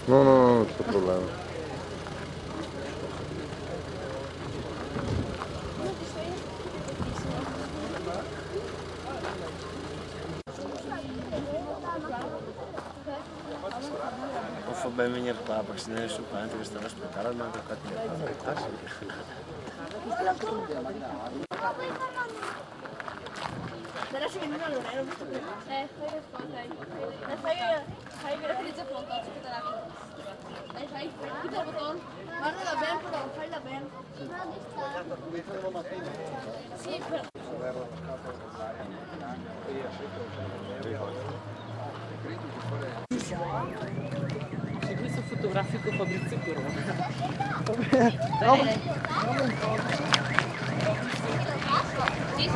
No, no, non c'è problema. Of ben venire qua, perché se ne è su quanto che stava aspettando non ho capito. Adesso che non allora, ero visto prima. Fai le foto, fai che la utilizza pronto, aspetta un attimo. Dai, fai tutto il bottone. Guardala bene, però, falla bene. Sì, però. Servizio fotografico Fabrizio Corona. Sì, sì.